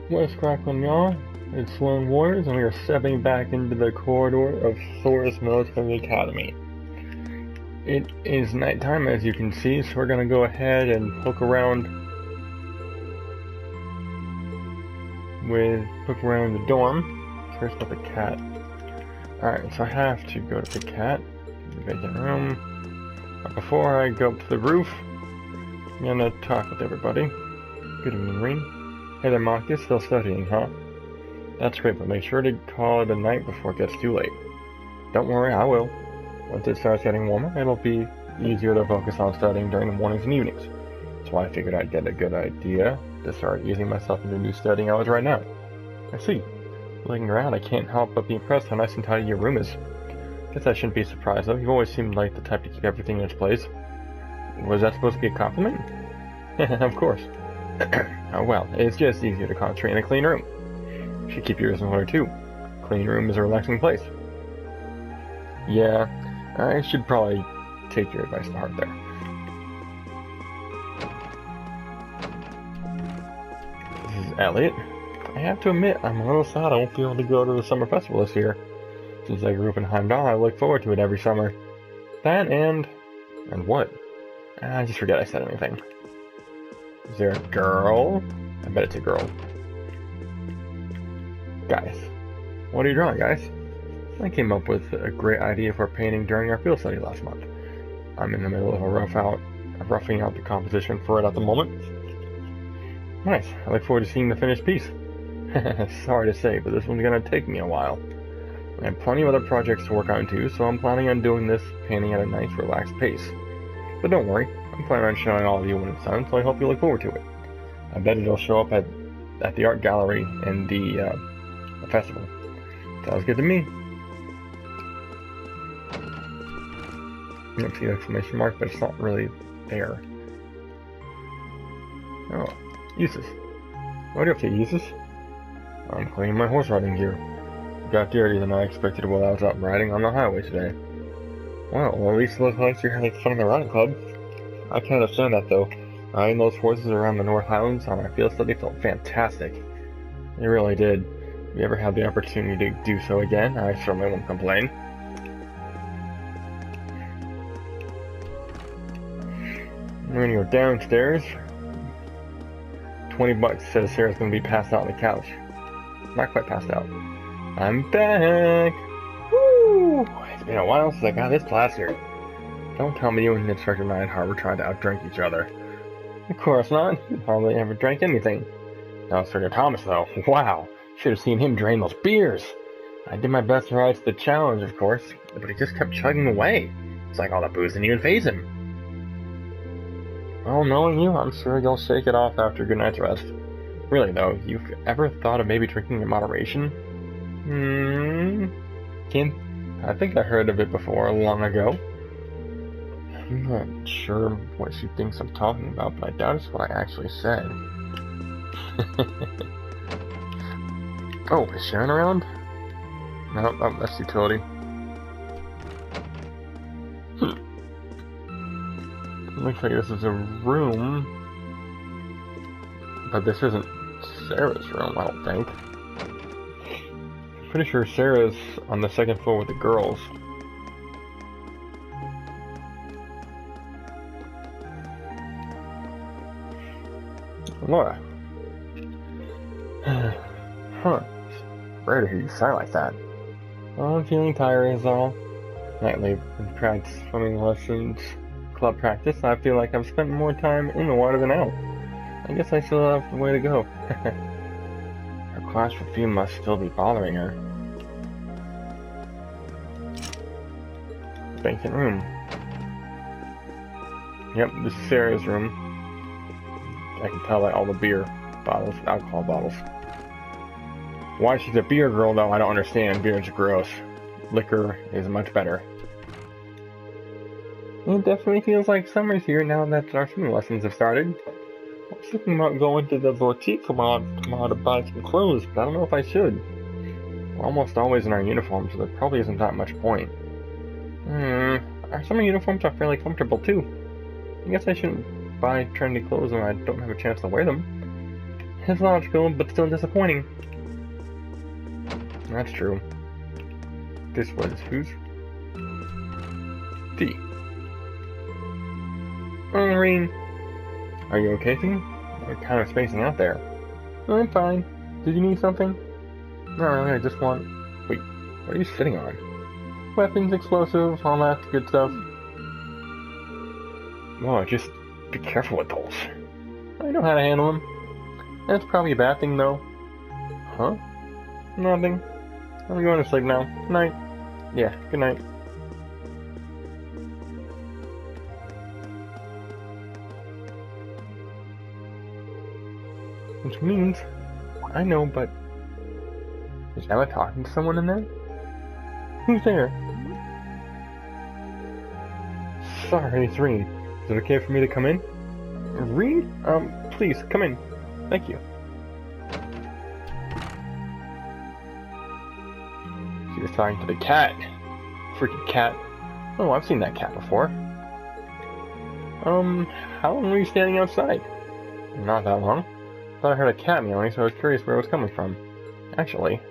What's cracklin', y'all? It's Lone Warriors, and we are stepping back into the corridor of Thor's Military Academy. It is nighttime, as you can see, so we're gonna go ahead and poke around the dorm. First up, the cat. Alright, so I have to go to the cat, the vacant room. But before I go up to the roof, I'm gonna talk with everybody. Good evening, Reen. Hey there, Marcus. Still studying, huh? That's great, but make sure to call it a night before it gets too late. Don't worry, I will. Once it starts getting warmer, it'll be easier to focus on studying during the mornings and evenings. That's why I figured I'd get a good idea to start easing myself into new studying hours right now. I see. Looking around, I can't help but be impressed how nice and tidy your room is. Guess I shouldn't be surprised, though. You've always seemed like the type to keep everything in its place. Was that supposed to be a compliment? Of course. Oh well, it's just easier to concentrate in a clean room. You should keep yours in order too. Clean room is a relaxing place. Yeah, I should probably take your advice to heart there. This is Elliot. I have to admit, I'm a little sad I won't be able to go to the summer festival this year. Since I grew up in Heimdall, I look forward to it every summer. That and what? I just forget I said anything. Is there a girl? I bet it's a girl. Guys. What are you drawing, guys? I came up with a great idea for painting during our field study last month. I'm in the middle of roughing out the composition for it at the moment. Nice. I look forward to seeing the finished piece. Sorry to say, but this one's gonna take me a while. I have plenty of other projects to work on too, so I'm planning on doing this painting at a nice, relaxed pace. But don't worry, I'm planning on showing all of you when it's done, so I hope you look forward to it. I bet it'll show up at the art gallery and the festival. Sounds good to me. I don't see the exclamation mark, but it's not really there. Oh, uses. What are you up to, uses? I'm cleaning my horse riding gear. It got dirtier than I expected while I was out riding on the highway today. Well, at least it looks like you're having fun in the riding club. I can't understand that though. Riding those horses around the North Highlands on our field study felt fantastic. It really did. If you ever had the opportunity to do so again, I certainly won't complain. We're gonna go downstairs. $20 says Sarah's gonna be passed out on the couch. Not quite passed out. I'm back! Woo! It's been a while since I got this plaster. Don't tell me you and Instructor Neinhart were trying to outdrink each other. Of course not. You hardly ever drank anything. Now Instructor Thomas, though. Wow! Should have seen him drain those beers. I did my best to rise to the challenge, of course, but he just kept chugging away. It's like all the booze didn't even faze him. Well, knowing you, I'm sure you'll shake it off after a good night's rest. Really, though, you've ever thought of maybe drinking in moderation? Can't. I think I heard of it before, long ago. I'm not sure what she thinks I'm talking about, but I doubt it's what I actually said. Oh, is Sharon around? No, oh, that's utility. Looks like this is a room, but this isn't Sarah's room, I don't think. Pretty sure Sarah's on the second floor with the girls. Laura. Huh. Rare to hear you sigh like that. Well, I'm feeling tired is all. Nightly practice swimming lessons, club practice, I feel like I've spent more time in the water than out. I guess I still have a way to go. Her class review must still be bothering her. Vacant room. Yep, this is Sarah's room. I can tell by all the beer bottles, alcohol bottles. Why she's a beer girl, though, I don't understand. Beer is gross. Liquor is much better. It definitely feels like summer's here now that our swimming lessons have started. I was thinking about going to the boutique tomorrow to buy some clothes, but I don't know if I should. We're almost always in our uniforms, so there probably isn't that much point. Our summer uniforms are fairly comfortable, too. I guess I shouldn't buy trendy clothes when I don't have a chance to wear them. It's logical, but still disappointing. That's true. This was whose? D. Irene. Are you okay, Thing? You're kind of spacing out there. I'm fine. Did you need something? Not really, I just want... Wait, what are you sitting on? Weapons, explosives, all that good stuff. Well, just be careful with those. I know how to handle them. That's probably a bad thing, though. Huh? Nothing. I'm going to sleep now. Night. Yeah, good night. Which means... I know, but... Is Emma talking to someone in there? Who's there? Sorry, it's Reed. Is it okay for me to come in? Reed? Please, come in. Thank you. She was talking to the cat. Freaking cat. Oh, I've seen that cat before. How long were you standing outside? Not that long. Thought I heard a cat meowing, so I was curious where it was coming from. Actually...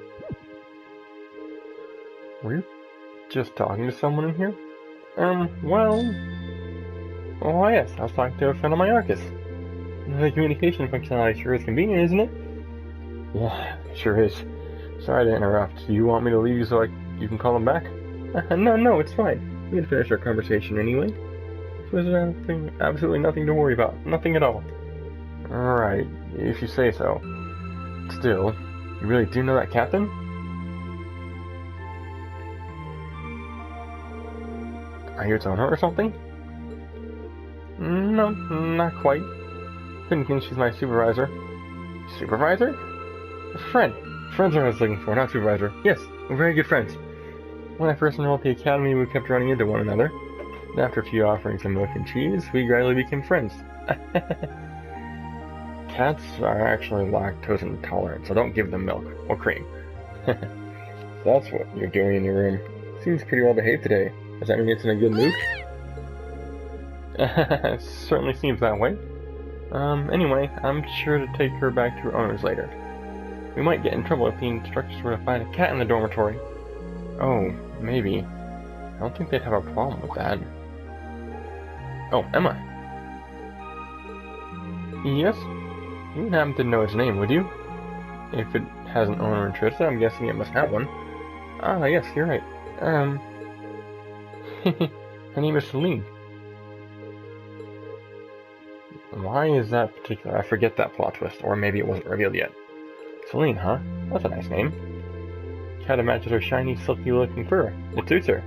Were you just talking to someone in here? Well... Oh, yes, I was talking to a friend of my Arcus. The communication functionality sure is convenient, isn't it? Yeah, it sure is. Sorry to interrupt. Do you want me to leave you so you can call him back? No, it's fine. We can finish our conversation anyway. There's absolutely nothing to worry about. Nothing at all. Alright, if you say so. Still, you really do know that captain? Are you telling her or something? No, not quite. Thinking she's my supervisor. Supervisor? Friend. Friends are what I was looking for, not supervisor. Yes, we're very good friends. When I first enrolled at the academy, we kept running into one another. And after a few offerings of milk and cheese, we gradually became friends. Cats are actually lactose intolerant, so don't give them milk or cream. So that's what you're doing in your room. Seems pretty well behaved today. Does that mean it's in a good mood? Certainly seems that way. Anyway, I'm sure to take her back to her owners later. We might get in trouble if the instructors were to find a cat in the dormitory. Oh, maybe. I don't think they'd have a problem with that. Oh, Emma. Yes? You wouldn't happen to know its name, would you? If it has an owner interested, I'm guessing it must have one. Ah, yes, you're right. Her name is Celine. Why is that particular? I forget that plot twist, or maybe it wasn't revealed yet. Celine, huh? That's a nice name. Cat matches her shiny, silky-looking fur. It suits her.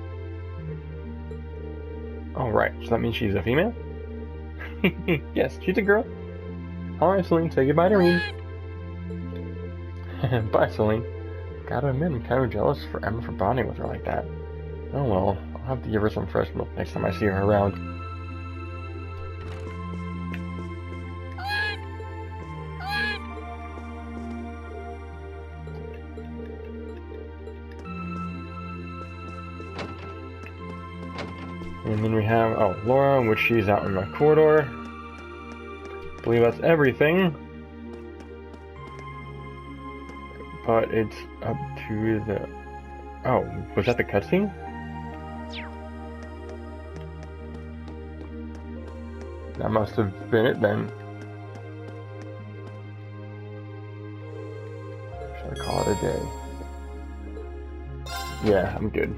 Oh, right. So that means she's a female? Yes, she's a girl. Alright, Celine, say goodbye to Reed. Bye, Celine. Gotta admit, I'm kind of jealous for Emma for bonding with her like that. Oh well, I'll have to give her some fresh milk next time I see her around. And then we have, Laura, which she's out in the corridor. I believe that's everything. But it's up to the... Oh, was that the cutscene? That must have been it then. Should I call it a day? Yeah, I'm good.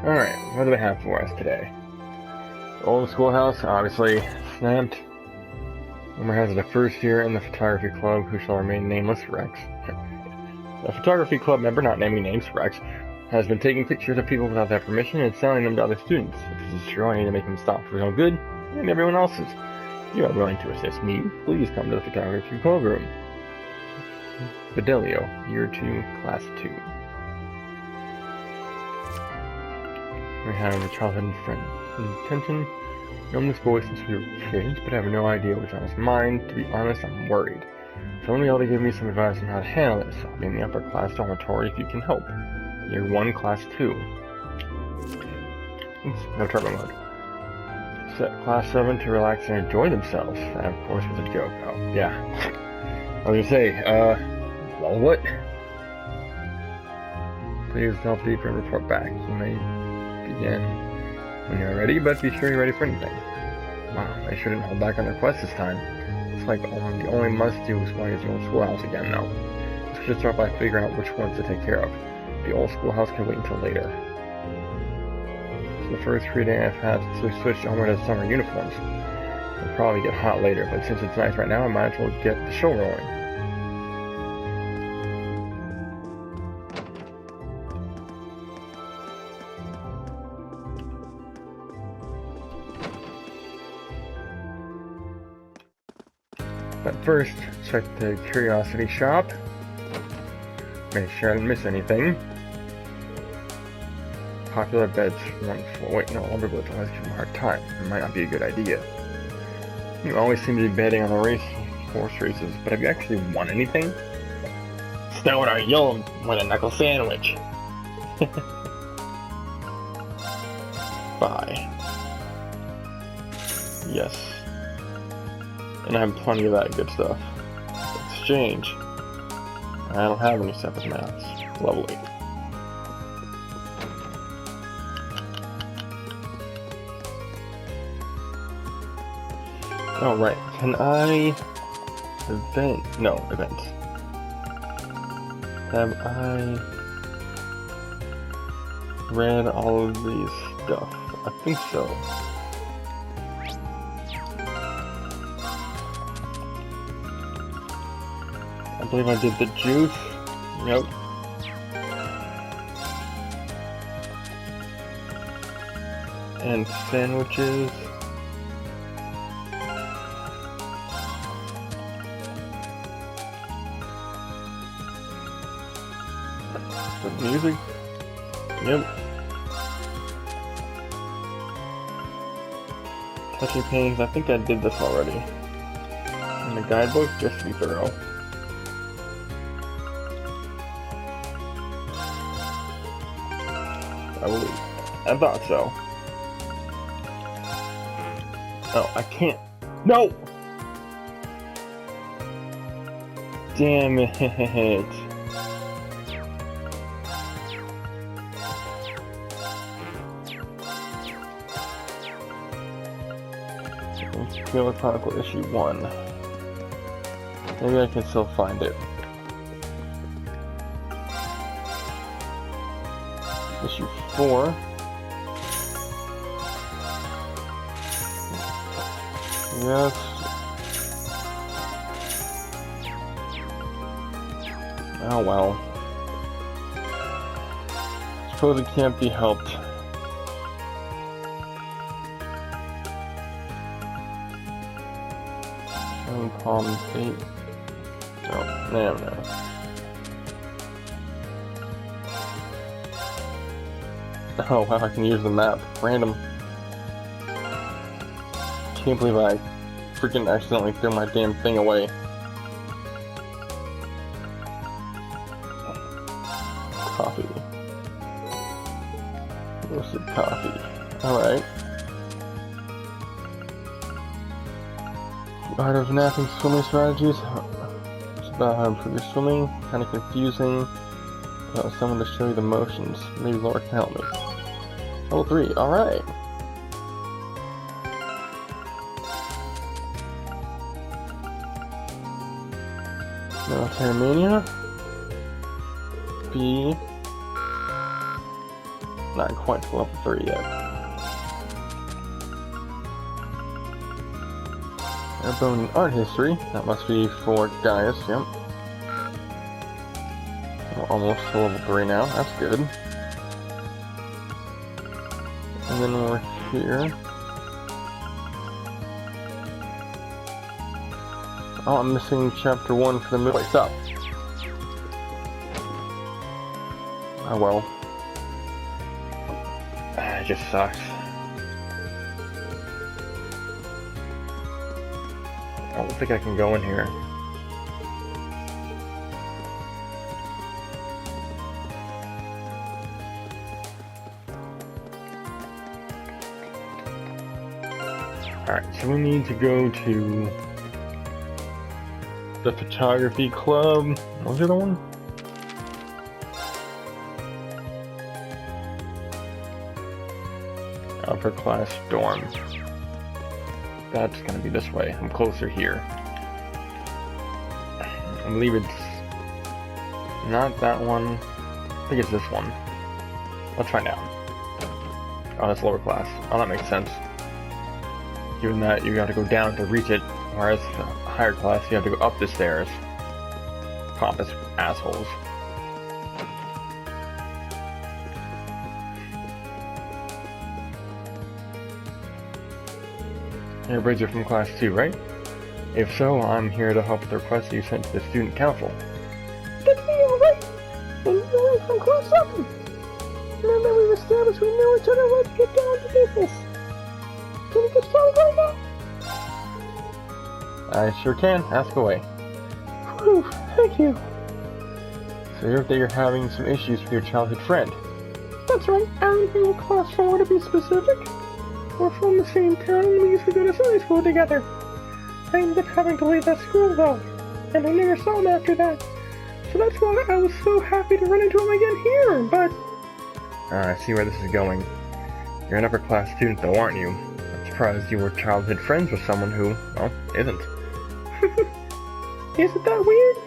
Alright, what do they have for us today? The old schoolhouse, obviously, snapped. Rumor has it a first year in the photography club who shall remain nameless, Rex. A photography club member, not naming names, Rex, has been taking pictures of people without their permission and selling them to other students. If this is true, I need to make him stop for his own good and everyone else's. If you are willing to assist me, please come to the photography program. Fidelio, Year 2, Class 2. We have a childhood friend. Intention. Known this boy since we were kids, but I have no idea what's on his mind. To be honest, I'm worried. So let me be able to give me some advice on how to handle this. I'll be in the upper class dormitory if you can help. Year 1, Class 2. Oops, no turbo mode. Set Class 7 to relax and enjoy themselves. That, of course, was a joke. Oh, yeah. I was gonna say, well, what? Please delve deeper and report back. You may begin when you're ready, but be sure you're ready for anything. Wow, they shouldn't hold back on requests this time. It's like the only must-do is one is the old schoolhouse again now. Let's just start by figuring out which ones to take care of. The old schoolhouse can wait until later. So the first 3 days I've had since we switched over to summer uniforms. It'll probably get hot later, but since it's nice right now, I might as well get the show rolling. But first, check the curiosity shop. Make sure I didn't miss anything. Popular beds 1 floor. Wait, no, lumber beds always give them a hard time. It might not be a good idea. You always seem to be betting on the horse races, but have you actually won anything? Stone or you'll win a knuckle sandwich. Bye. Yes. And I have plenty of that good stuff. Exchange. I don't have any separate maps. Lovely. Oh, right. Can I... event... no, events. Have I... read all of these stuff? I think so. I believe I did the juice. Yep. And sandwiches. The music. Yep. Touching paintings. I think I did this already. In the guidebook, just to be thorough. I thought so. Oh, I can't. No! Damn it. Killer Chronicle issue 1. Maybe I can still find it. Issue 4. Yes. Oh well. Suppose it can't be helped. Palm 8. Oh, no. Oh wow, I can use the map. Random. Can't believe I freaking accidentally threw my damn thing away. Coffee. Roasted coffee. Alright. Art of napping swimming strategies. It's about how to improve your swimming. Kind of confusing. Without someone to show you the motions. Maybe Laura can help me. Level 3. Alright. Military Mania. B. Not quite to level 3 yet. Bone art history. That must be for Gaius, yep. We're almost to level 3 now. That's good. And then we're here. Oh, I'm missing chapter 1 for the middle place up. Oh well. It just sucks. I don't think I can go in here. Alright, so we need to go to the photography club. What was the other one? Upper class dorm. That's gonna be this way. I'm closer here. I believe it's not that one. I think it's this one. Let's find out. Oh, that's lower class. Oh, that makes sense. Given that you gotta go down to reach it, whereas higher class you have to go up the stairs. Pompous assholes. Everybody's from class 2, right? If so, I'm here to help with the request you sent to the student council. That's me, alright! And you're from class 7! Now that we've established we know each other, let's get down to business! Can we get started right now? I sure can. Ask away. Whew, thank you. So you're having some issues with your childhood friend. That's right, I'm in class 4 to be specific. We're from the same town and we used to go to Sunday school together. I ended up having to leave that school though, and I never saw him after that. So that's why I was so happy to run into him again here, but... I see where this is going. You're an upper class student though, aren't you? I'm surprised you were childhood friends with someone who, well, isn't. Is it that weird?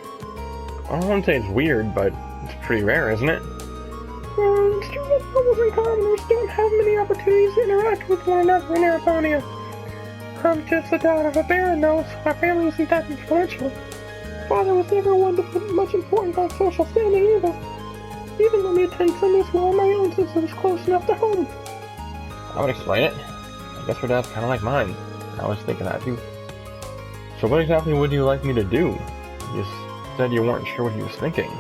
I don't want to say it's weird, but it's pretty rare, isn't it? Well, it's true that nobles and commoners don't have many opportunities to interact with one another in Arabonia. I'm just the daughter of a baron though, so my family isn't that influential. Father was never one to put much importance on social standing either. Even let me attend Sunday school on my own since it was close enough to home. I would explain it. I guess your dad's kind of like mine. I was thinking that too. So what exactly would you like me to do? You just said you weren't sure what he was thinking.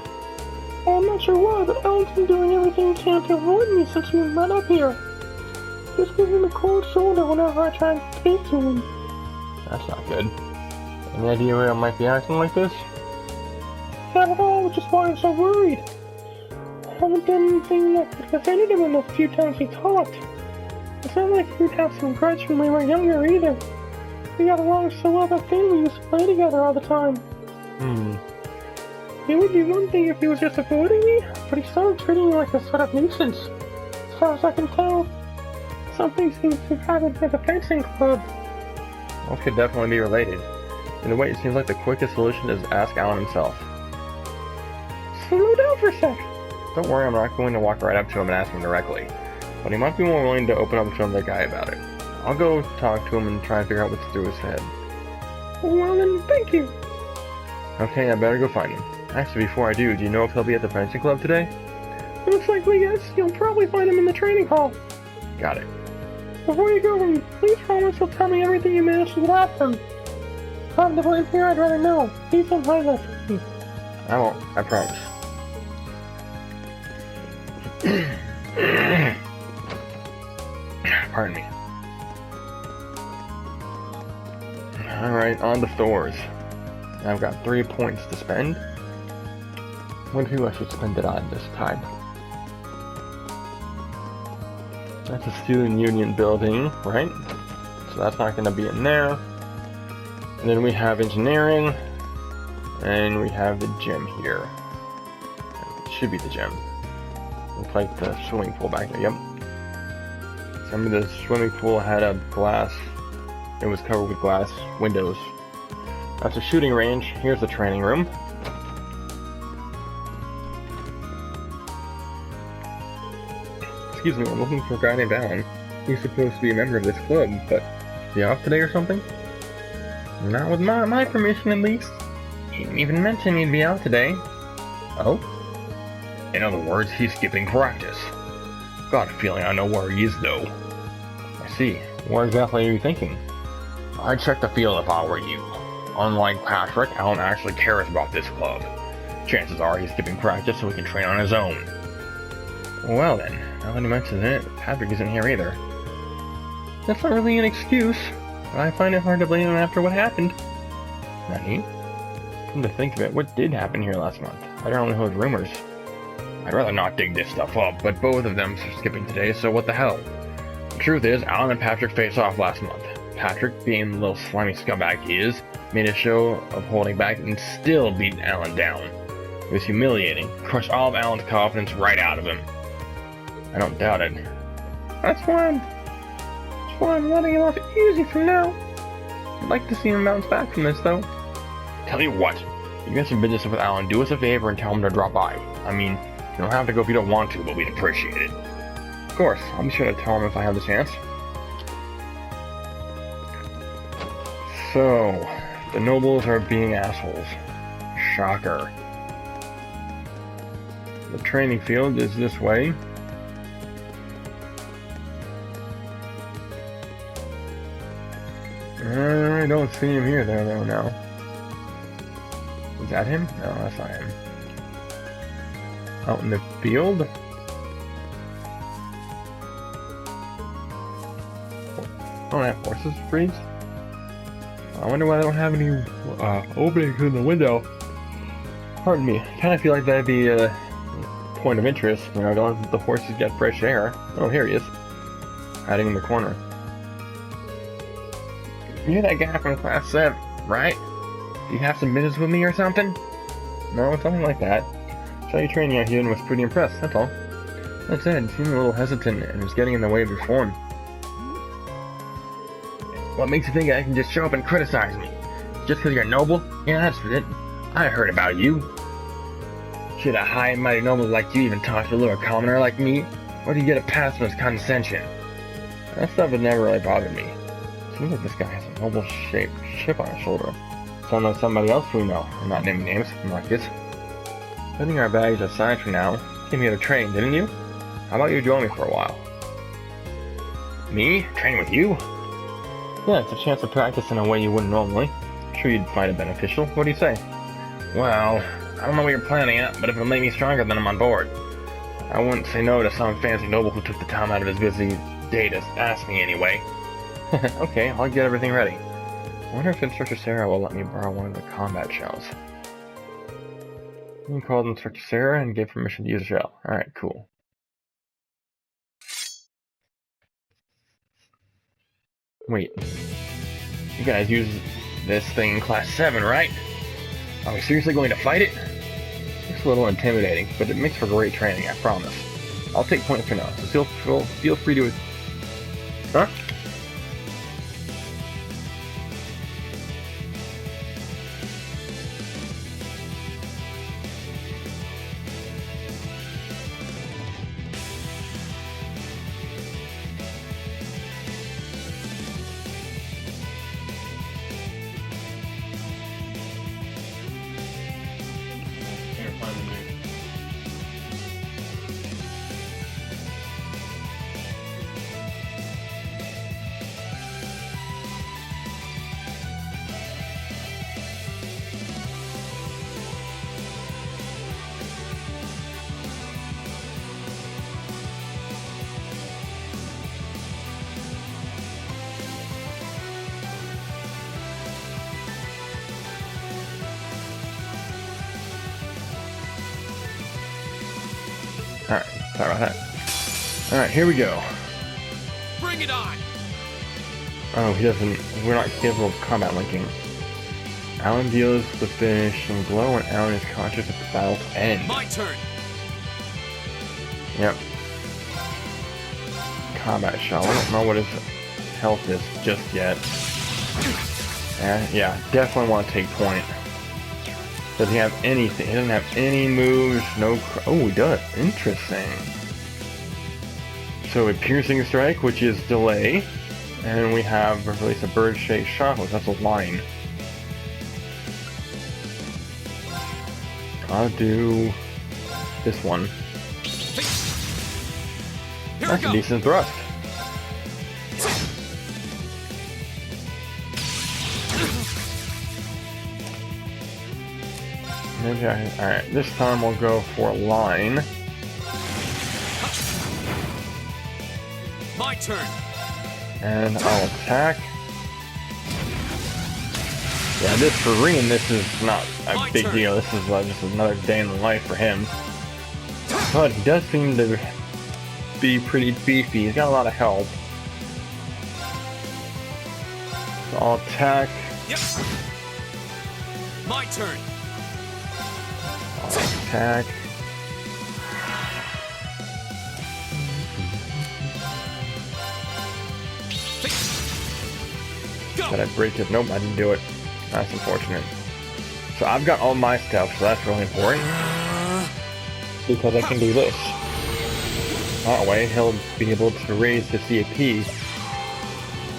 Well, I'm not sure why, but Alan's been doing everything he can to avoid me since we met up here. Just gives him a cold shoulder whenever I try to speak to him. That's not good. Any idea why I might be acting like this? Not at all, which is why I'm so worried. I haven't done anything that could have offended him in the few times he talked. It's not like we'd have some grudge when we were younger either. We got along so well that thing we used to play together all the time. It would be one thing if he was just avoiding me, but he started treating me like a sort of nuisance. As far as I can tell, something seems to have happened at the fencing club. Those could definitely be related. In a way, it seems like the quickest solution is to ask Alan himself. Slow down for a sec. Don't worry, I'm not going to walk right up to him and ask him directly. But he might be more willing to open up to another guy about it. I'll go talk to him and try and figure out what's through his head. Well then, thank you. Okay, I better go find him. Actually, before I do you know if he'll be at the fencing club today? Looks likely yes, you'll probably find him in the training hall. Got it. Before you go, please promise you'll tell me everything you managed to get out of him. If I'm to blame here, I'd rather know. Please don't hide that from me. I won't, I promise. Pardon me. Alright, on to Thor's. I've got 3 points to spend. What who I should spend it on this time? That's a student union building, right? So that's not going to be in there. And then we have engineering. And we have the gym here. It should be the gym. Looks like the swimming pool back there, yep. Remember the swimming pool had a glass, it was covered with glass windows. That's a shooting range. Here's the training room. Excuse me, I'm looking for a guy named Alan. He's supposed to be a member of this club, but is he off today or something? Not with my permission, at least. He didn't even mention he'd be out today. Oh? In other words, he's skipping practice. Got a feeling I know where he is, though. see. What exactly are you thinking? I'd check the field if I were you. Unlike Patrick, Alan actually cares about this club. Chances are he's skipping practice so he can train on his own. Well then, now that he mentions it, Patrick isn't here either. That's not really an excuse, but I find it hard to blame him after what happened. Nani? Come to think of it, what did happen here last month? I only heard rumors. I'd rather not dig this stuff up, but both of them are skipping today, so what the hell? The truth is, Alan and Patrick faced off last month. Patrick, being the little slimy scumbag he is, made a show of holding back and still beat Alan down. It was humiliating, crushed all of Alan's confidence right out of him. I don't doubt it. That's why I'm letting him off easy from now. I'd like to see him bounce back from this, though. Tell you what, you got some business with Alan, do us a favor and tell him to drop by. I mean, you don't have to go if you don't want to, but we'd appreciate it. Of course, I'll be sure to tell him if I have the chance. So, the nobles are being assholes. Shocker. The training field is this way. I don't see him here though now. Is that him? No, that's not him. Out in the field? I don't have horses breeds. I wonder why I don't have any openings in the window. Pardon me. I kind of feel like that'd be a point of interest. You know, don't let the horses get fresh air. Oh, here he is. Hiding in the corner. You're that guy from class 7, right? Do you have some business with me or something? No, something like that. Saw you training out here and was pretty impressed, that's all. That said, you seemed a little hesitant and was getting in the way of your form. What makes you think I can just show up and criticize me? Just because you're noble? Yeah, that's it. I heard about you. Should a high and mighty noble like you even talk to a little commoner like me? Or do you get a pass from his condescension? That stuff has never really bothered me. Seems like this guy has a noble-shaped chip on his shoulder. Sounds like somebody else we know. I'm not naming names, like this. Putting our bags aside for now, you came here to train, didn't you? How about you join me for a while? Me? Train with you? Yeah, it's a chance to practice in a way you wouldn't normally. I'm sure you'd find it beneficial. What do you say? Well, I don't know what you're planning at, but if it'll make me stronger, then I'm on board. I wouldn't say no to some fancy noble who took the time out of his busy day to ask me anyway. Okay, I'll get everything ready. I wonder if Instructor Sarah will let me borrow one of the combat shells. You called Instructor Sarah and gave permission to use the shell. Alright, cool. Wait. You guys use this thing in Class 7, right? Are we seriously going to fight it? It's a little intimidating, but it makes for great training, I promise. I'll take points for now, so feel free to... Huh? Alright, sorry about that. Alright, here we go. Bring it on! Oh, he doesn't... We're not capable of combat linking. Alan deals the finishing blow when Alan is conscious at the battle's end. My turn! Yep. Combat shell. I don't know what his health is just yet. Yeah, definitely want to take point. Does he have anything? He doesn't have any moves, no... Oh, he does. Interesting. So a piercing strike, which is delay. And we have release a bird-shaped shot, which that's a line. I'll do this one. That's a decent thrust. Maybe alright, this time we'll go for a line. My turn. And I'll attack. Yeah, this for Reen, this is not a big deal. This is just another day in the life for him. But he does seem to be pretty beefy. He's got a lot of help. So I'll attack. Yep. My turn. I'll attack. Go. Did I break it? Nope, I didn't do it. That's unfortunate. So I've got all my stuff, so that's really important. Because I can do this. That way, he'll be able to raise the CAP.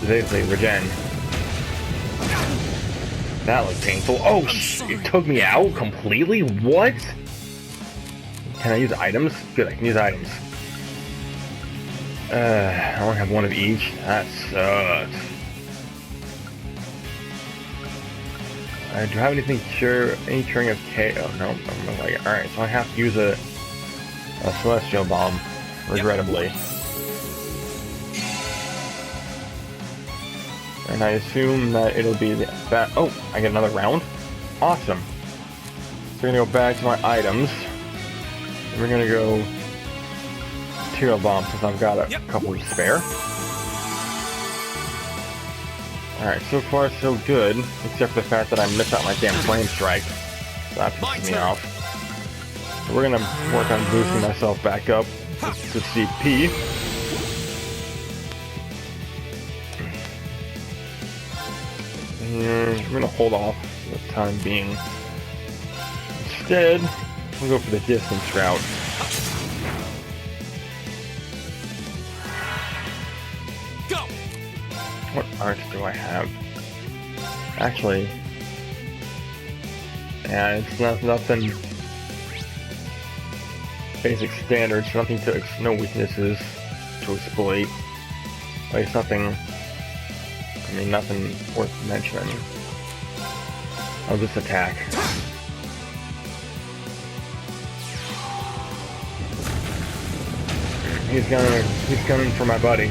Basically, regen. That was painful. Oh, it took me out completely? What? Can I use items? Good, I can use items. I only have one of each. That sucks. Do I have anything any curing of KO? No, I'm like, alright, so I have to use a Celestial Bomb, regrettably. Yep. And I assume that it'll be that. Oh, I get another round? Awesome. So we're gonna go back to my items. And we're gonna go Material Bomb since I've got a couple to spare. Alright, so far so good, except for the fact that I missed out my damn Flame Strike. So that pisses me off. So we're gonna work on boosting myself back up to CP. And we're gonna hold off for the time being. Instead, we'll go for the distance route. What arts do I have? Actually, yeah, it's nothing basic standards, nothing to, no weaknesses to exploit. Like nothing, I mean nothing worth mentioning. I'll just attack. He's gunning for my buddy.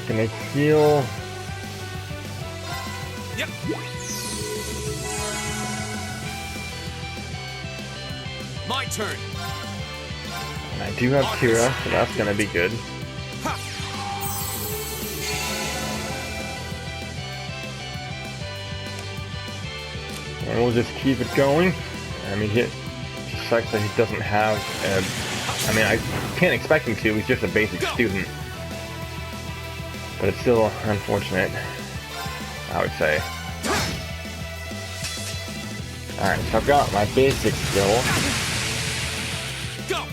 Can I heal? Yep. My turn. And I do have Kira, so that's gonna be good. Ha. And we'll just keep it going. I mean, it just sucks that he doesn't have. I mean, I can't expect him to. He's just a basic student. But it's still unfortunate, I would say. Alright, so I've got my basic skill. Go.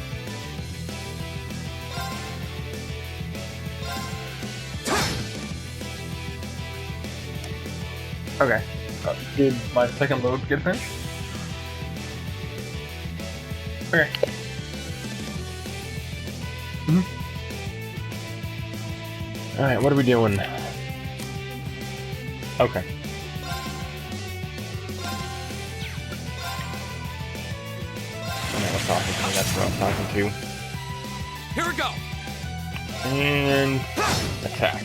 Okay. Did my second load get finished? Okay. Alright, what are we doing? Okay. Talking to me, that's what I'm talking to. Here we go. And attack.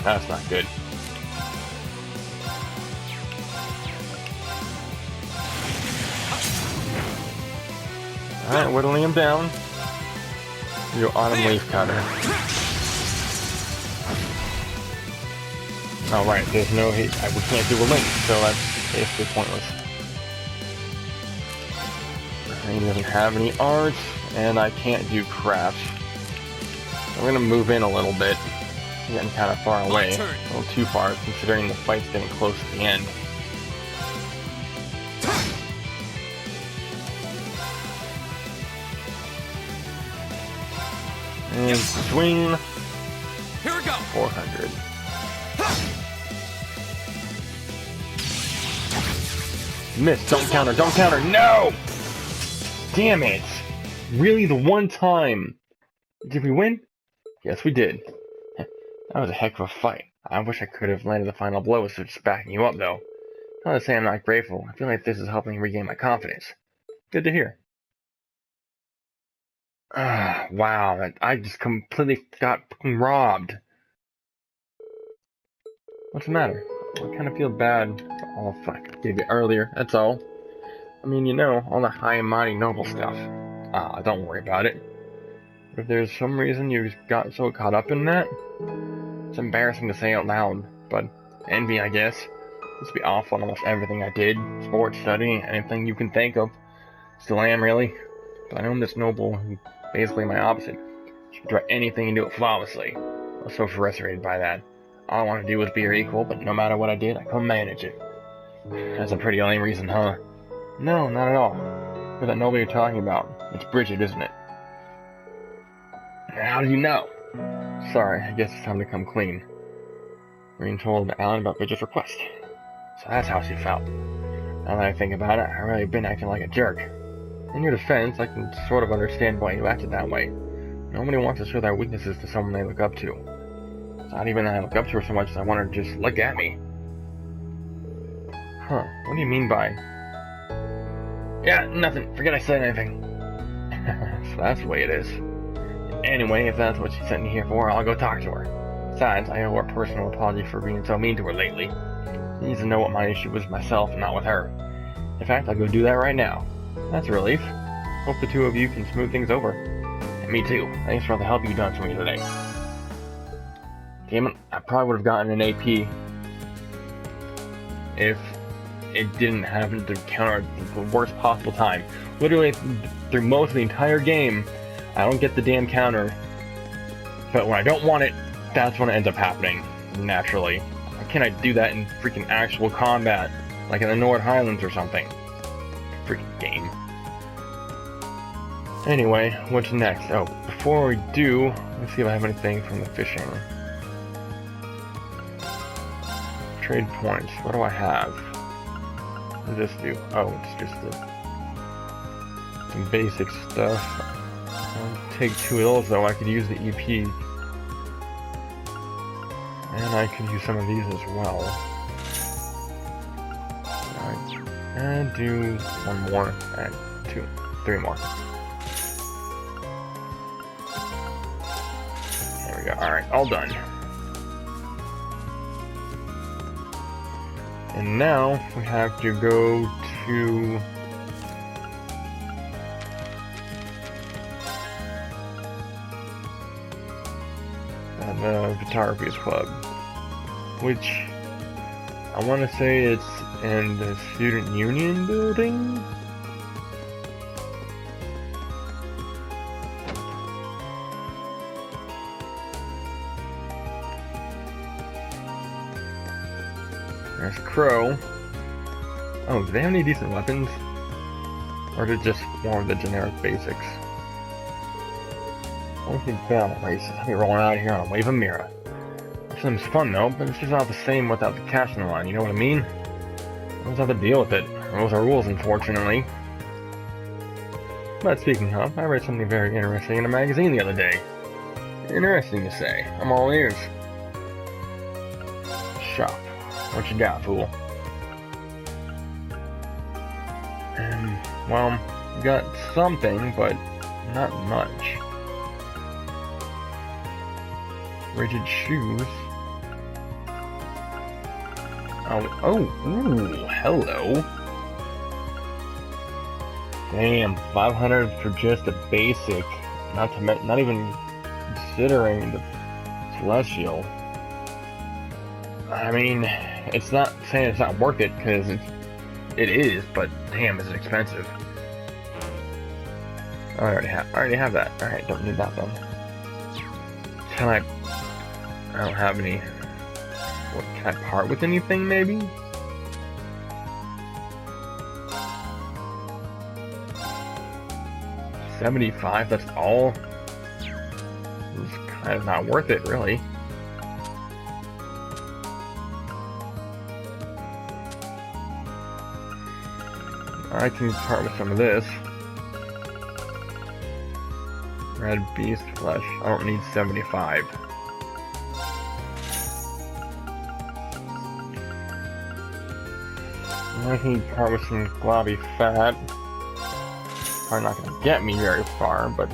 That's not good. Alright, whittling him down. Your Autumn Leaf Cutter. Oh right, there's no heat. We can't do a link, so that's basically pointless. He doesn't have any art, and I can't do crafts. So I'm gonna move in a little bit. I'm getting kind of far away. A little too far, considering the fight's getting close at the end. And swing. Here we go. 400. Miss, don't counter, don't counter, no! Damn it! Really, the one time? Did we win? Yes, we did. That was a heck of a fight. I wish I could have landed the final blow instead of just backing you up, though. Not to say I'm not grateful. I feel like this is helping regain my confidence. Good to hear. Wow, I just completely got fucking robbed. What's the matter? I kind of feel bad. Oh, fuck. I gave you earlier, that's all. I mean, you know, all the high and mighty noble stuff. Don't worry about it. But if there's some reason you got so caught up in that, it's embarrassing to say out loud, but envy, I guess. Used to be awful on almost everything I did. Sports, studying, anything you can think of. Still am, really. But I know this noble, who basically my opposite. She can try anything and do it flawlessly. I was so frustrated by that. All I wanted to do was be her equal, but no matter what I did, I couldn't manage it. That's a pretty lame reason, huh? No, not at all. But that noble you're talking about, it's Bridget, isn't it? How do you know? Sorry, I guess it's time to come clean. Green told Alan about Bridget's request. So that's how she felt. Now that I think about it, I've really been acting like a jerk. In your defense, I can sort of understand why you acted that way. Nobody wants to show their weaknesses to someone they look up to. It's not even that I look up to her so much as I want her to just look at me. Huh, what do you mean by... Yeah, nothing. Forget I said anything. So that's the way it is. Anyway, if that's what she sent me here for, I'll go talk to her. Besides, I owe her a personal apology for being so mean to her lately. She needs to know what my issue was with myself and not with her. In fact, I'll go do that right now. That's a relief. Hope the two of you can smooth things over. And me too. Thanks for all the help you've done for me today. Damn it, I probably would have gotten an AP if it didn't happen to counter the worst possible time. Literally, through most of the entire game, I don't get the damn counter. But when I don't want it, that's when it ends up happening. Naturally. Why can't I do that in freaking actual combat? Like in the Nord Highlands or something. Freaking game. Anyway, what's next? Oh, before we do, let's see if I have anything from the fishing. Trade points. What do I have? What does this do? Oh, it's just some basic stuff. I'll take 2 of those though. I could use the EP. And I could use some of these as well. Alright. And do 1 more. And 3 more. There we go. Alright, all done. And now we have to go to the Photography Club, which I want to say it's in the Student Union building. There's Crow. Oh, do they have any decent weapons? Or is it just more of the generic basics? Only thing bad on races. I'll be rolling out here on a wave of Mira. Which seems fun though, but it's just not the same without the cash in the line, you know what I mean? I always have to deal with it. Rules are rules, unfortunately. But speaking of, I read something very interesting in a magazine the other day. Interesting to say. I'm all ears. Shop. What you got, fool? Well, got something, but not much. Rigid shoes. Ooh, hello. Damn, 500 for just a basic. Not even considering the celestial. I mean, it's not saying it's not worth it, because it is, but damn, is it expensive. I already have that. Alright, don't need that then. Can I don't have any. What, can I part with anything, maybe? $75, that's all? It's kind of not worth it, really. I can part with some of this. Red beast flesh. I don't need 75. I can part with some globby fat. Probably not going to get me very far, but...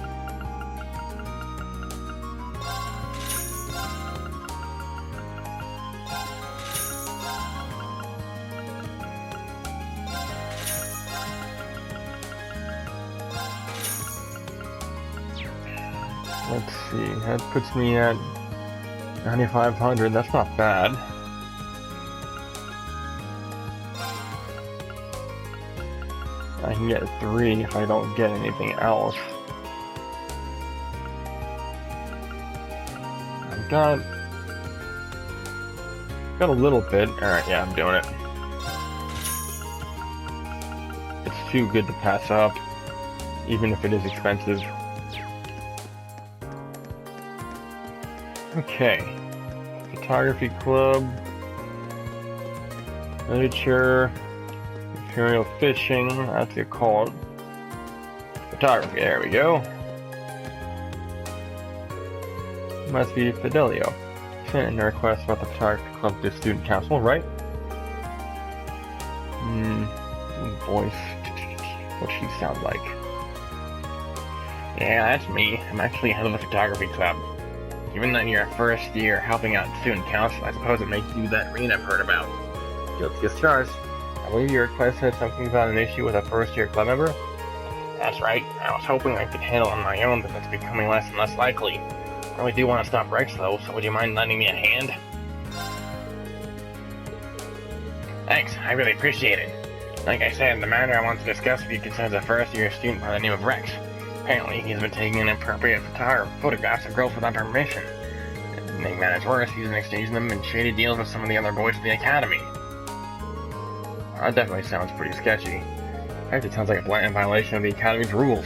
Let's see, that puts me at 9,500, that's not bad. I can get 3 if I don't get anything else. I've got a little bit. Alright, yeah, I'm doing it. It's too good to pass up, even if it is expensive. Okay. Photography club. Literature. Imperial fishing, that's what you call it. Photography, there we go. Must be Fidelio. Sent in a request about the photography club to the student council, right? Voice. What she sound like? Yeah, that's me. I'm actually head of the photography club. Even though you're first year helping out student council, I suppose it makes you that green I've heard about. Guilty as charged. I believe your request said something about an issue with a first-year club member? That's right. I was hoping I could handle it on my own, but that's becoming less and less likely. I really do want to stop Rex, though, so would you mind lending me a hand? Thanks, I really appreciate it. Like I said, the matter I want to discuss with you concerns a first-year student by the name of Rex. Apparently, he's been taking inappropriate photographs of girls without permission. And to make matters worse, he's been exchanging them in shady deals with some of the other boys at the academy. That definitely sounds pretty sketchy. In fact, it sounds like a blatant violation of the Academy's rules.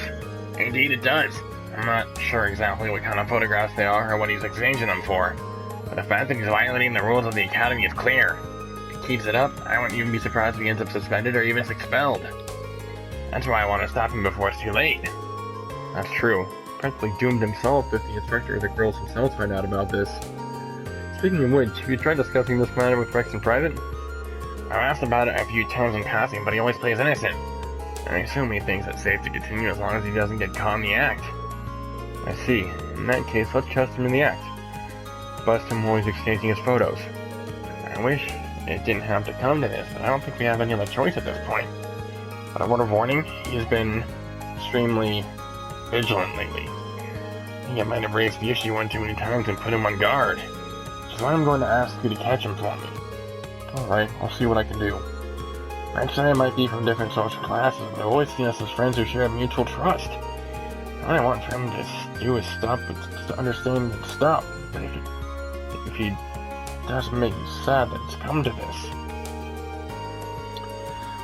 Indeed it does. I'm not sure exactly what kind of photographs they are or what he's exchanging them for, but the fact that he's violating the rules of the Academy is clear. If he keeps it up, I wouldn't even be surprised if he ends up suspended or even expelled. That's why I want to stop him before it's too late. That's true. Practically doomed himself if the instructor or the girls themselves find out about this. Speaking of which, have you tried discussing this matter with Rex in private? I've asked about it a few times in passing, but he always plays innocent. I assume he thinks it's safe to continue as long as he doesn't get caught in the act. I see. In that case, let's trust him in the act. Bust him while he's exchanging his photos. I wish it didn't have to come to this, but I don't think we have any other choice at this point. But a word of warning, he's been extremely vigilant lately. I think I might have raised the issue one too many times and put him on guard. Which is why I'm going to ask you to catch him for me. Alright, I'll see what I can do. Rex and I might be from different social classes, but I've always seen us as friends who share mutual trust. All I want for him to do is to understand and stop. But if he doesn't make you sad that it's come to this,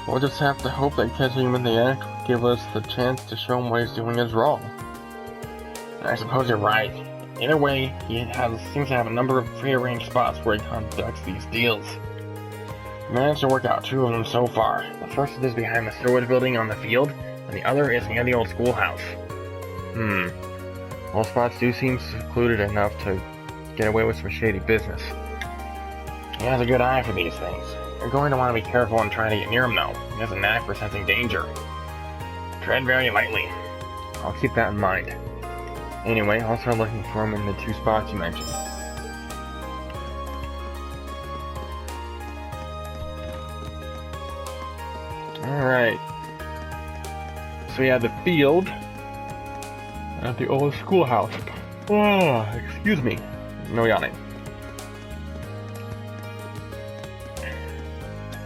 we'll just have to hope that catching him in the act will give us the chance to show him what he's doing is wrong. And I suppose you're right. Either way, he seems to have a number of prearranged spots where he conducts these deals. Managed to work out 2 of them so far. The first is behind the storage building on the field, and the other is near the old schoolhouse. All spots do seem secluded enough to get away with some shady business. He has a good eye for these things. You're going to want to be careful in trying to get near him, though. He has a knack for sensing danger. Tread very lightly. I'll keep that in mind. Anyway, I'll start looking for him in the 2 spots you mentioned. Alright. So we have the field at the old schoolhouse. Oh, excuse me. No yawning.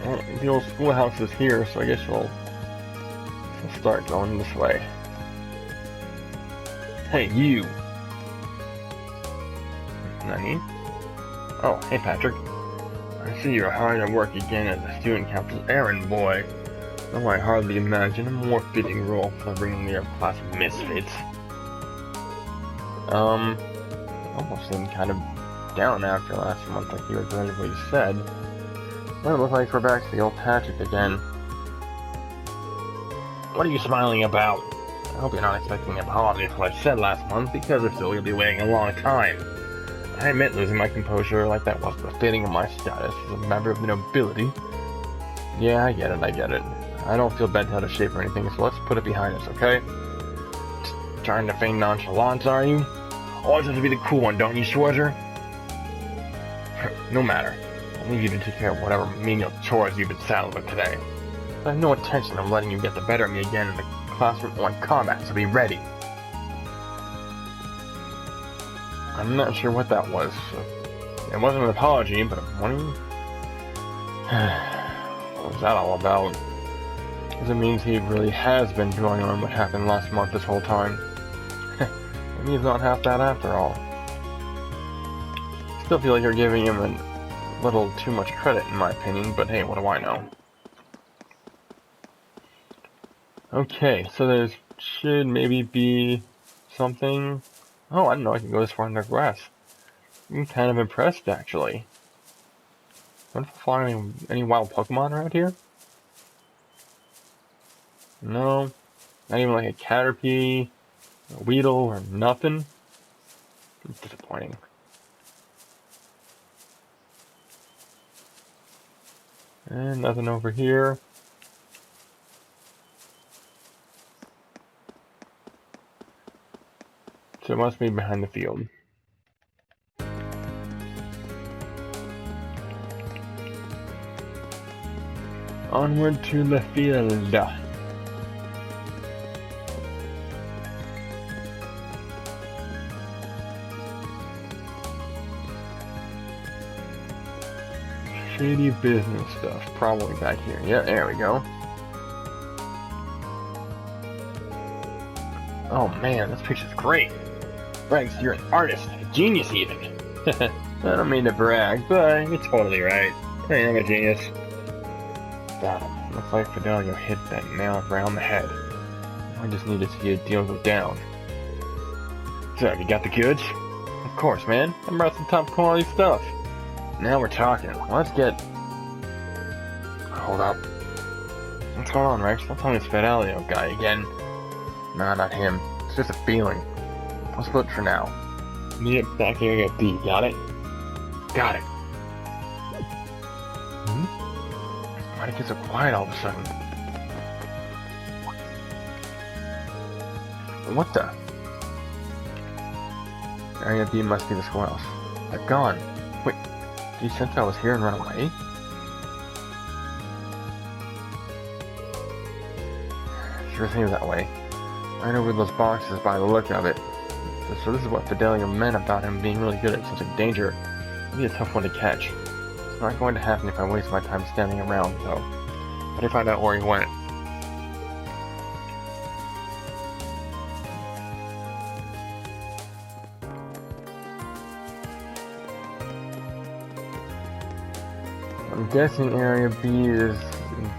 Well, the old schoolhouse is here, so I guess we'll start going this way. Hey, you! Nani? Oh, hey Patrick. I see you're hard at work again as a student council errand boy. Though I hardly imagine a more fitting role for bringing the class of misfits. Almost seemed kind of down after last month, like you regretted what you said. But it looks like we're back to the old Patrick again. What are you smiling about? I hope you're not expecting an apology for what I said last month, because if so, you'll be waiting a long time. I admit losing my composure like that wasn't befitting of my status as a member of the nobility. Yeah, I get it, I get it. I don't feel bent out of shape or anything, so let's put it behind us, okay? Just trying to feign nonchalance, are you? Always have to be the cool one, don't you, Schwarzer? No matter. I'll leave you to take care of whatever menial chores you've been saddled with today. I have no intention of letting you get the better of me again in the classroom or in combat, so be ready. I'm not sure what that was. It wasn't an apology, but a warning? What was that all about? Because it means he really has been dwelling on what happened last month this whole time. Maybe he's not half bad after all. Still feel like you're giving him a little too much credit in my opinion, but hey, what do I know? Okay, so there should maybe be something. Oh, I didn't know I could go this far in the grass. I'm kind of impressed, actually. I wonder if I find any wild Pokemon around here? No. Not even like a Caterpie, a Weedle, or nothing. It's disappointing. And nothing over here. So it must be behind the field. Onward to the field. Shady business stuff, probably back here. Yeah, there we go. Oh man, this picture's great. Rex, you're an artist, a genius even. I don't mean to brag, but you're totally right. I am a genius. Got him. Looks like Fidelio hit that nail around the head. I just need to see a deal go down. So, you got the goods? Of course, man. I brought some top quality stuff. Now we're talking. Let's get... Hold up. What's going on, Rex? Don't tell me it's Fidelio guy again. Nah, not him. It's just a feeling. Let's split for now. Meet it back area B, got it? Got it. Why'd it get so quiet all of a sudden? What the? Area B must be the squirrels. They're gone. Wait, did you sense I was here and run away? Sure seems that way. Right over those boxes by the look of it. So this is what Fidelio meant about him being really good at sensing danger. It'll be a tough one to catch. It's not going to happen if I waste my time standing around, though. Better find out where he went. I'm guessing Area B is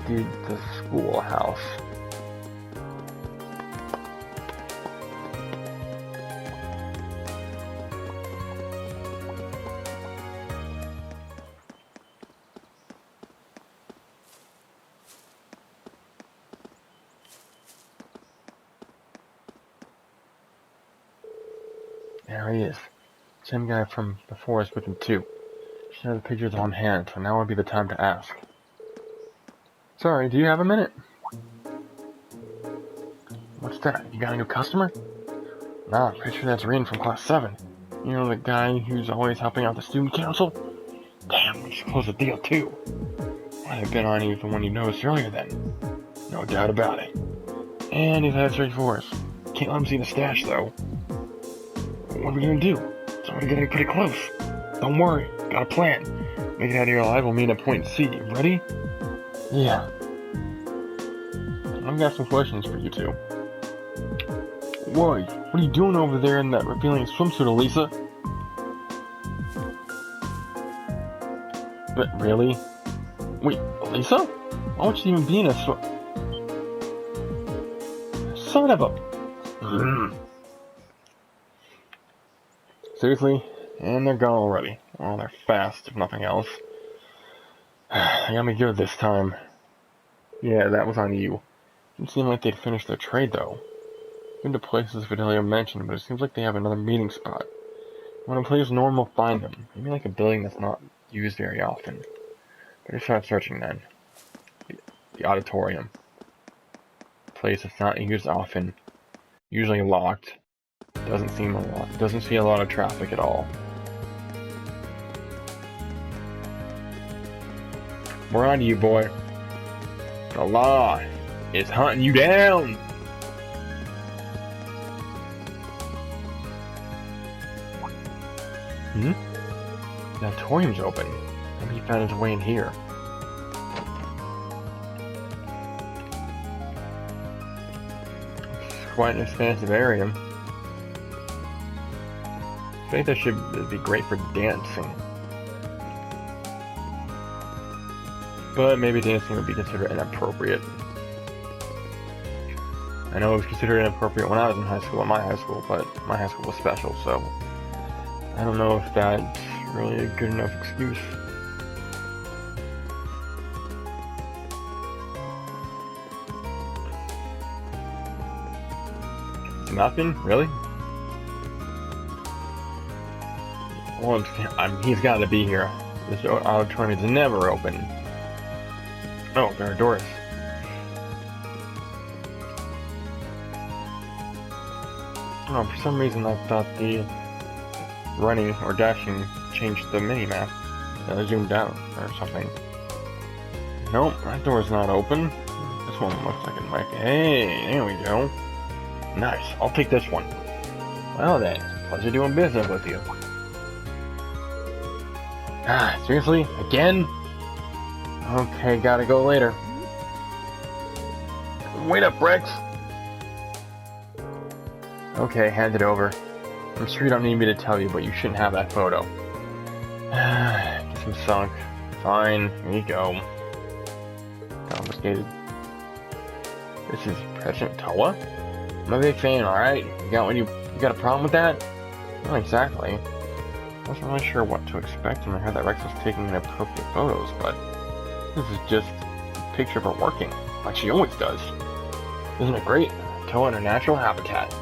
indeed the schoolhouse. There he is. Same guy from before is with him too. She has the pictures on hand, so now would be the time to ask. Sorry, do you have a minute? What's that? You got a new customer? Nah, pretty sure that's Rin from class 7. You know the guy who's always helping out the student council? Damn, we should close the deal too. Might have been on even when you noticed earlier then. No doubt about it. And he's had straight for us. Can't let him see the stash though. What are we gonna do? It's already getting pretty close. Don't worry, got a plan. Make it out of here alive, we'll meet at point C. Ready? Yeah. I've got some questions for you two. Why? What are you doing over there in that revealing swimsuit, Elisa? But really? Wait, Elisa? Why would she even be in a Son of a... Seriously? And they're gone already. Well, they're fast, if nothing else. They got me good this time. Yeah, that was on you. Didn't seem like they'd finished their trade, though. Been to places Fidelio mentioned, but it seems like they have another meeting spot. When a place normal, find them. Maybe like a building that's not used very often. Better start searching then. the auditorium. Place that's not used often. Usually locked. Doesn't see a lot of traffic at all. We're on to you, boy. The law is hunting you down. The auditorium's open. Maybe he found his way in here. It's quite an expansive area. I think that should be great for dancing. But maybe dancing would be considered inappropriate. I know it was considered inappropriate when I was in high school at my high school, but my high school was special, so I don't know if that's really a good enough excuse. Nothing? Really? Well, he's got to be here. This auditorium is never open. Oh, there are doors. Oh, for some reason I thought the running or dashing changed the mini-map. Zoomed out or something. Nope, that door's not open. This one looks like it might be. Hey, there we go. Nice, I'll take this one. Well then, pleasure doing business with you. Ah, seriously? Again? Okay, gotta go later. Wait up, Rex! Okay, hand it over. I'm sure you don't need me to tell you, but you shouldn't have that photo. Get some sunk. Fine, here you go. Confiscated. This is President Toa? I'm a big fan, alright? You got a problem with that? Not exactly. I wasn't really sure what to expect when I heard that Rex was taking inappropriate photos, but this is just a picture of her working, like she always does. Isn't it great? Toa in her natural habitat.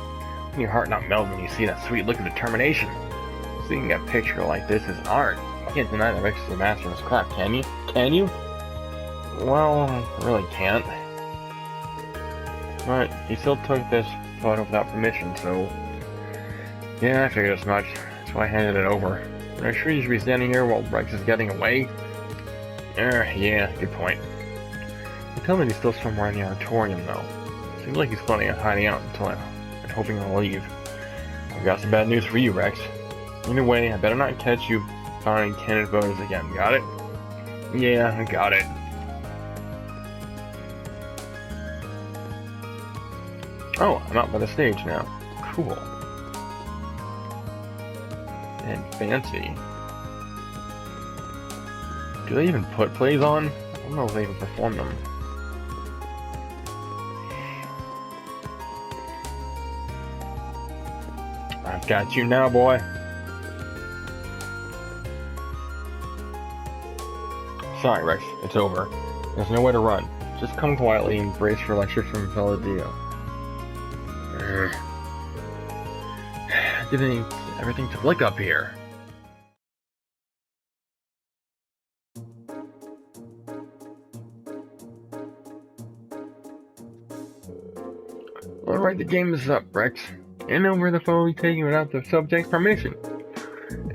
And your heart not melt when you see that sweet look of determination. Seeing a picture like this is art. You can't deny that Rex is a master of his craft, can you? Can you? Well, I really can't. But he still took this photo without permission, so yeah, I figured as much. That's why I handed it over. Are you sure you should be standing here while Rex is getting away? Yeah, good point. You tell me he's still somewhere in the auditorium, though. Seems like he's planning on hiding out until I'm hoping he'll leave. I've got some bad news for you, Rex. Either way, I better not catch you finding candidate voters again. Got it? Yeah, I got it. Oh, I'm out by the stage now. Cool. And fancy. Do they even put plays on? I don't know if they even perform them. I've got you now, boy. Sorry, Rex. It's over. There's nowhere to run. Just come quietly and brace for a lecture from Valadio. Didn't everything to flick up here. Alright, the game is up, Rex. Hand over the phone taking without the subject's permission.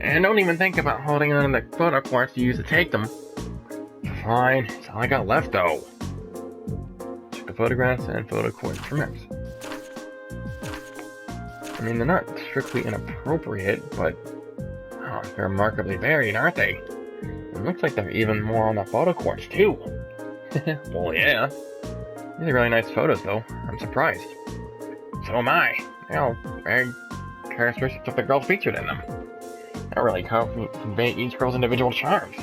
And don't even think about holding on to the photo quartz you used to take them. Fine, that's all I got left though. Took the photographs and photo quartz from Rex. I mean, they're not strictly inappropriate, but they're remarkably varied, aren't they? It looks like they're even more on the photo quartz, too. Well, yeah. These are really nice photos, though. I'm surprised. So am I. You know, very characteristics of the girls featured in them. That really convey each girl's individual charms.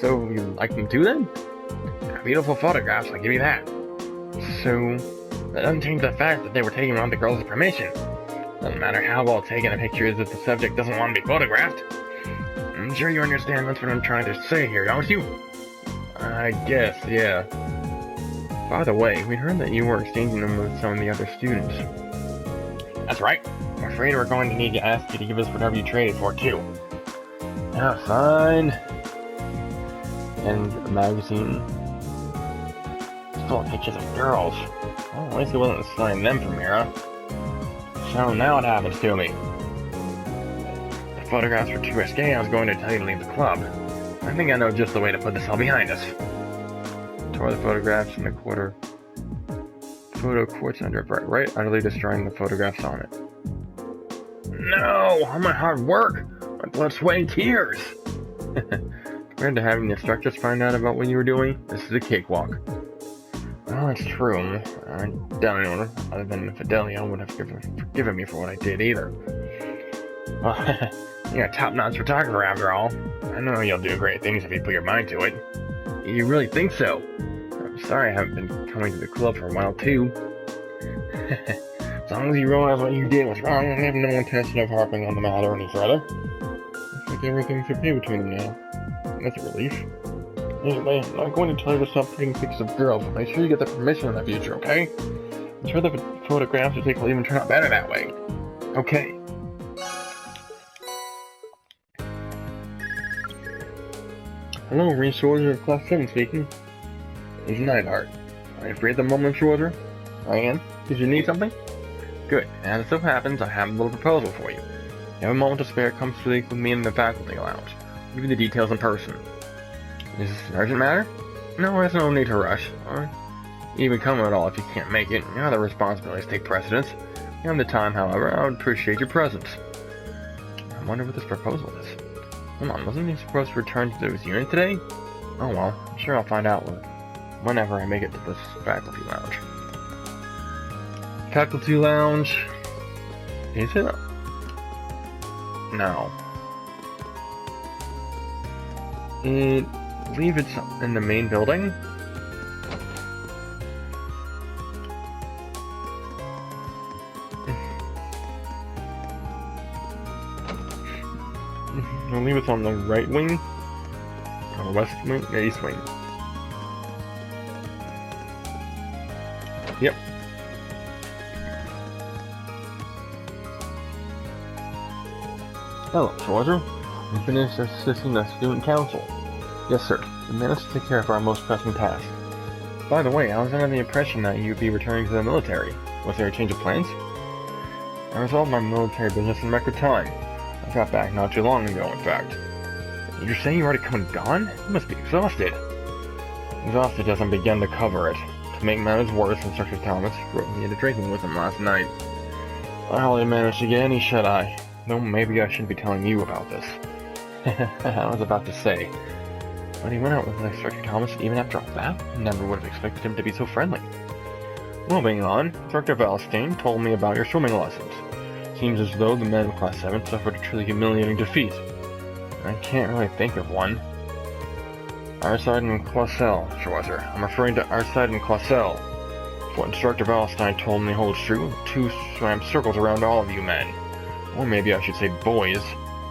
So, you like them too, then? Beautiful photographs, I'll give you that. So, that doesn't change the fact that they were taken without the girls' permission. Doesn't matter how well taken a picture is if the subject doesn't want to be photographed. I'm sure you understand that's what I'm trying to say here, don't you? I guess, yeah. By the way, we heard that you were exchanging them with some of the other students. That's right. I'm afraid we're going to need to ask you to give us whatever you traded for, too. Yeah, fine. and a magazine full of pictures of girls. Well, at least he wasn't stealing them from Mira. So now what happens to me? The photographs were too risque. I was going to tell you to leave the club. I think I know just the way to put this all behind us. Tore the photographs in a quarter. Photo quartz under a bright right, utterly destroying the photographs on it. No! All my hard work! My blood, sweat, and tears! Compared to having the instructors find out about what you were doing, this is a cakewalk. Well, that's true. I doubt anyone, other than Fidelia, would have forgiven me for what I did either. Well, you're a top-notch photographer after all. I know you'll do great things if you put your mind to it. You really think so? I'm sorry I haven't been coming to the club for a while, too. As long as you realize what you did was wrong, I have no intention of harping on the matter any further. Looks like everything's okay between them now. That's a relief. Anyway, I'm not going to tell you to stop taking pictures of girls, but make sure you get the permission in the future, okay? I'm sure the photographs will even turn out better that way. Okay. Hello, Resourcer of Class 7 speaking. It's Neinhart. Are you free at the moment, Schwarzer? I am. Did you need something? Good. As it so happens, I have a little proposal for you. If you have a moment to spare, come speak with me in the faculty lounge. I'll give you the details in person. Is this an urgent matter? No, there's no need to rush. Or even come at all if you can't make it. Your other responsibilities take precedence. If you have the time, however, I would appreciate your presence. I wonder what this proposal is. Come on, wasn't he supposed to return to his unit today? Oh well, I'm sure I'll find out whenever I make it to this faculty lounge. Faculty lounge... Is it? No. I believe it's in the main building. I believe it's on the right wing, or west wing, east wing. Yep. Hello, Schwarzer. You finished assisting the student council. Yes, sir. We managed to take care of our most pressing task. By the way, I was under the impression that you'd be returning to the military. Was there a change of plans? I resolved my military business in record time. I got back not too long ago, in fact. You're saying you've already come and gone? You must be exhausted. Exhausted doesn't begin to cover it. To make matters worse, Instructor Thomas wrote me into drinking with him last night. I hardly managed to get any shut-eye. Though maybe I shouldn't be telling you about this. I was about to say. But he went out with Instructor Thomas even after all that? Never would have expected him to be so friendly. Moving on, Instructor Valstein told me about your swimming lessons. Seems as though the men of Class 7 suffered a truly humiliating defeat. I can't really think of one. Arside and Clausel, Schwarzer. I'm referring to Arside and Clausel. What Instructor Valstein told me holds true. Two swam circles around all of you men. Or maybe I should say boys.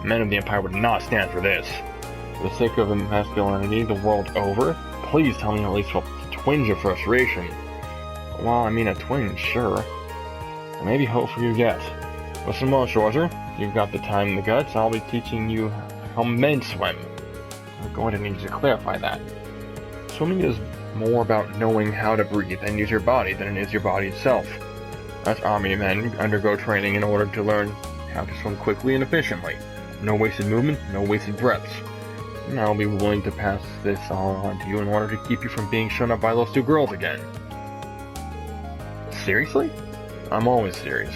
Men of the Empire would not stand for this. For the sake of masculinity the world over, please tell me at least a twinge of frustration. Well, I mean a twinge, sure. Or maybe hope for you yet. Listen well, Schwarzer. If you've got the time and the guts, I'll be teaching you how men swim. I'm going to need you to clarify that. Swimming is more about knowing how to breathe and use your body than it is your body itself. Us army men undergo training in order to learn how to swim quickly and efficiently. No wasted movement, no wasted breaths. And I'll be willing to pass this all on to you in order to keep you from being shown up by those two girls again. Seriously? I'm always serious.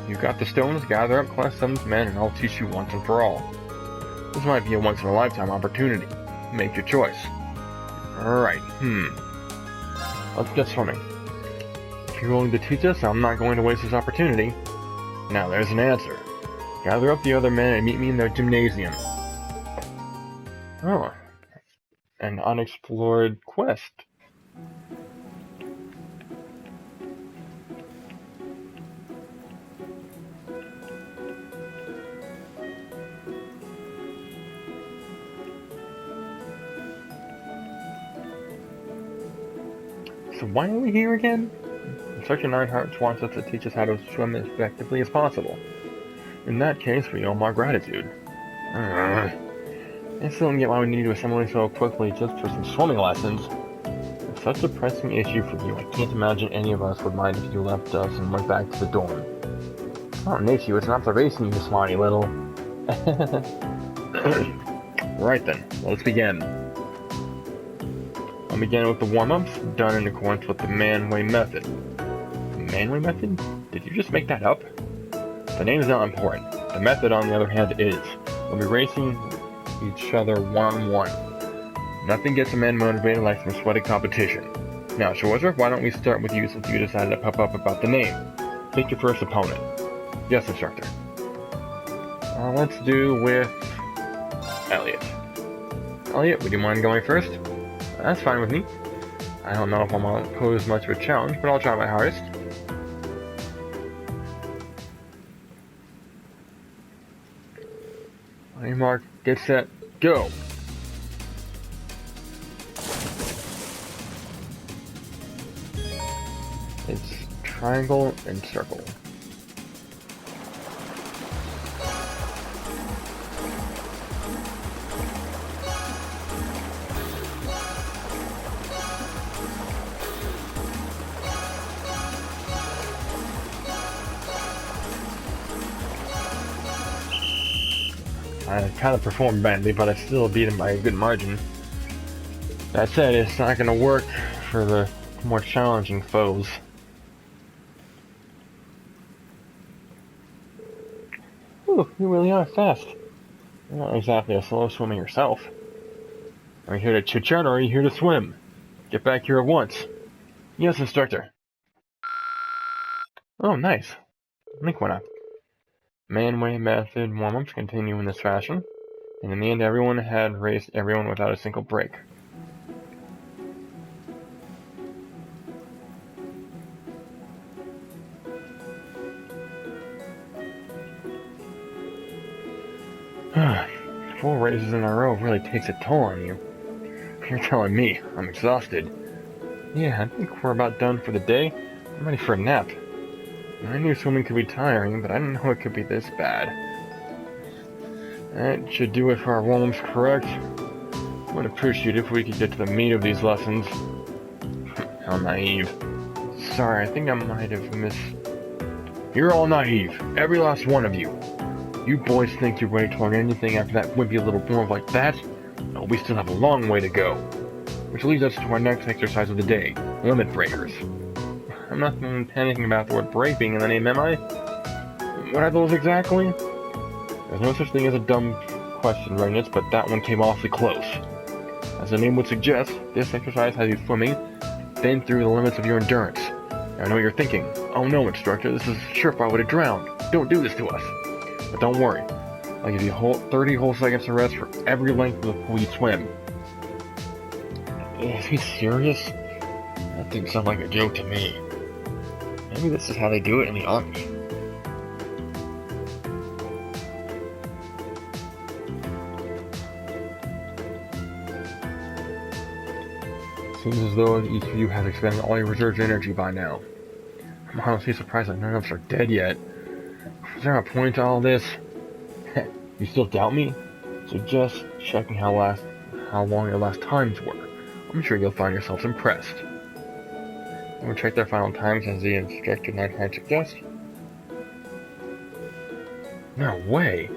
You've got the stones, gather up Class 7's men, and I'll teach you once and for all. This might be a once-in-a-lifetime opportunity. Make your choice. Alright, let's get swimming. If you're willing to teach us, I'm not going to waste this opportunity. Now there's an answer. Gather up the other men and meet me in the gymnasium. Oh. An unexplored quest. So why are we here again? Instructor Neinhart wants us to teach us how to swim as effectively as possible. In that case, we owe him our gratitude. I still don't get why we need to assimilate so quickly just for some swimming lessons. It's such a pressing issue for you. I can't imagine any of us would mind if you left us and went back to the dorm. It's not an issue, it's an observation, you smarty little. Right then, let's begin. I'll begin with the warm-ups, done in accordance with the man-way method. The man-way method? Did you just make that up? The name is not important. The method, on the other hand, is. We'll be racing each other one-on-one. Nothing gets a man motivated like some sweaty competition. Now, Schwarzer, why don't we start with you since you decided to pop up about the name? Pick your first opponent. Yes, instructor. Let's do with Elliot. Elliot, would you mind going first? That's fine with me. I don't know if I'm gonna pose much of a challenge, but I'll try my hardest. Ready, mark, get set, go! It's triangle and circle. I kind of performed badly, but I still beat him by a good margin. That said, it's not going to work for the more challenging foes. Ooh, you really are fast. You're not exactly a slow swimmer yourself. Are you here to chit-chat or are you here to swim? Get back here at once. Yes, instructor. Oh, nice. Link went up. Man-way method warm-ups continue in this fashion, and in the end everyone had raced everyone without a single break. Four races in a row really takes a toll on you. You're telling me, I'm exhausted. Yeah, I think we're about done for the day. I'm ready for a nap. I knew swimming could be tiring, but I didn't know it could be this bad. That should do it for our warm-ups, correct? I would appreciate it if we could get to the meat of these lessons. How naive. Sorry, I think I might have missed... You're all naive. Every last one of you. You boys think you're ready to learn anything after that wimpy little dwarf like that? No, we still have a long way to go. Which leads us to our next exercise of the day, limit breakers. I'm not panicking about the word break being in the name, am I? What are those exactly? There's no such thing as a dumb question, Regnitz, but that one came awfully close. As the name would suggest, this exercise has you swimming, then through the limits of your endurance. Now, I know what you're thinking. Oh no, instructor, this is a surefire way to drown. Don't do this to us. But don't worry. I'll give you 30 whole seconds to rest for every length of the pool you swim. Is he serious? That didn't sound like a joke to me. Maybe this is how they do it in the army. Seems as though each of you has expended all your reserve energy by now. I'm honestly surprised that none of us are dead yet. Is there a point to all this? You still doubt me? So just checking how long your last times were. I'm sure you'll find yourselves impressed. We'll check their final times as the instructor Neinhart suggests. No way!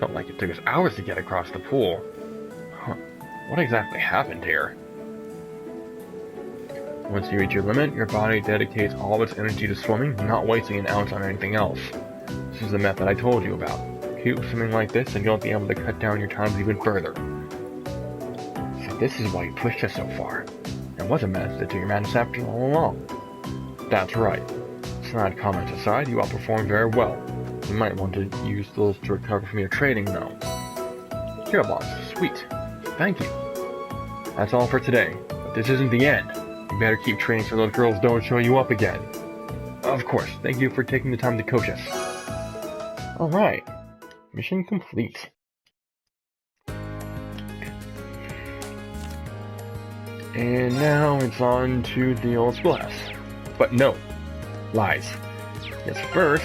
Felt like it took us hours to get across the pool. Huh. What exactly happened here? Once you reach your limit, your body dedicates all of its energy to swimming, not wasting an ounce on anything else. This is the method I told you about. Keep swimming like this and you'll be able to cut down your times even further. So this is why you pushed us so far. It was a method to your madness after all along. That's right. Snide comments aside, you outperformed very well. You might want to use those to recover from your training though. Here, boss. Sweet. Thank you. That's all for today. But this isn't the end. You better keep training so those girls don't show you up again. Of course. Thank you for taking the time to coach us. Alright. Mission complete. And now it's on to the old schoolhouse. But no. Lies. Yes, first...